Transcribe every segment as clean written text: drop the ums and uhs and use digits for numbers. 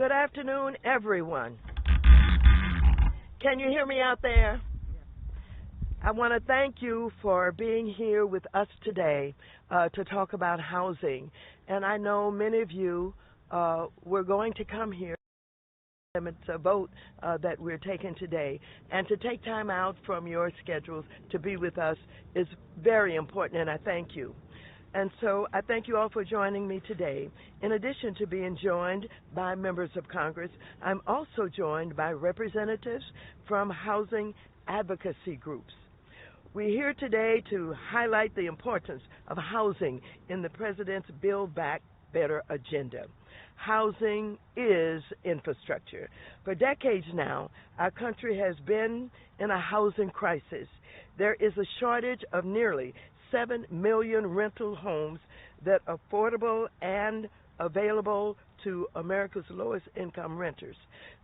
Good afternoon, everyone. Can you hear me out there? I want to thank you for being here with us today to talk about housing. And I know many of you were going to come here. It's a vote that we're taking today. And to take time out from your schedules to be with us is very important, and I thank you. And so I thank you all for joining me today. In addition to being joined by members of Congress, I'm also joined by representatives from housing advocacy groups. We're here today to highlight the importance of housing in the President's Build Back Better agenda. Housing is infrastructure. For decades now, our country has been in a housing crisis. There is a shortage of nearly 7 million rental homes that are affordable and available to America's lowest income renters.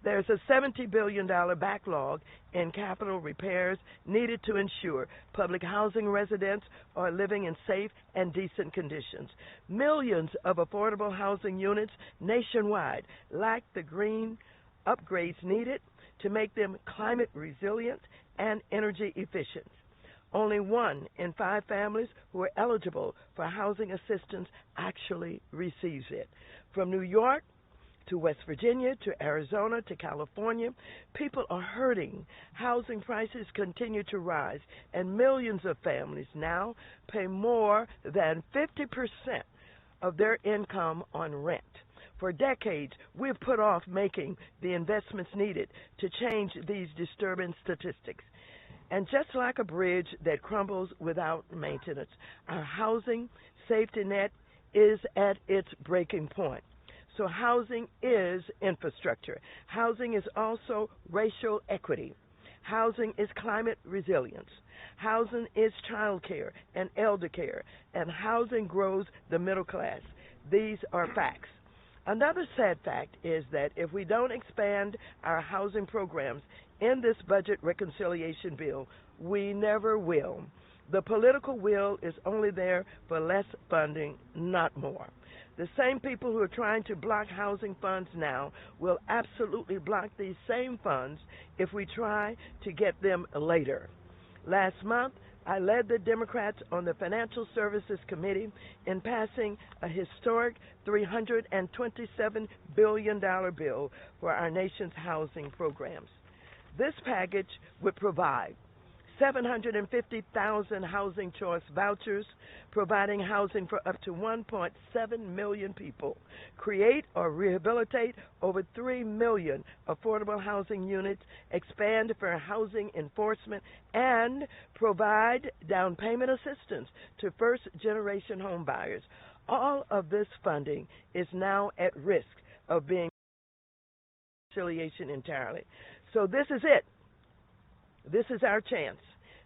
There's a $70 billion backlog in capital repairs needed to ensure public housing residents are living in safe and decent conditions. Millions of affordable housing units nationwide lack the green upgrades needed to make them climate resilient and energy efficient. Only 1 in 5 families who are eligible for housing assistance actually receives it. From New York to West Virginia to Arizona to California, people are hurting. Housing prices continue to rise, and millions of families now pay more than 50% of their income on rent. For decades, we've put off making the investments needed to change these disturbing statistics. And just like a bridge that crumbles without maintenance, our housing safety net is at its breaking point. So housing is infrastructure. Housing is also racial equity. Housing is climate resilience. Housing is child care and elder care. And housing grows the middle class. These are facts. Another sad fact is that if we don't expand our housing programs in this budget reconciliation bill, we never will. The political will is only there for less funding, not more. The same people who are trying to block housing funds now will absolutely block these same funds if we try to get them later. Last month, I led the Democrats on the Financial Services Committee in passing a historic $327 billion bill for our nation's housing programs. This package would provide 750,000 housing choice vouchers, providing housing for up to 1.7 million people, create or rehabilitate over 3 million affordable housing units, expand for housing enforcement, and provide down payment assistance to first-generation home buyers. All of this funding is now at risk of being reconciliation entirely. So this is it. This is our chance.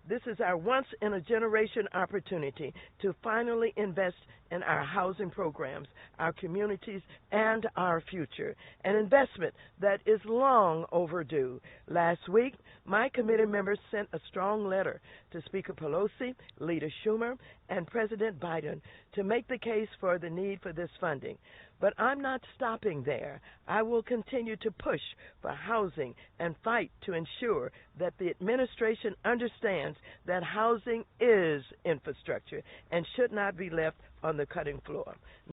This is our once-in-a-generation opportunity to finally invest in our housing programs, our communities, and our future, an investment that is long overdue. Last week, my committee members sent a strong letter to Speaker Pelosi, Leader Schumer, and President Biden to make the case for the need for this funding. But I'm not stopping there. I will continue to push for housing and fight to ensure that the administration understands that housing is infrastructure and should not be left on the cutting floor.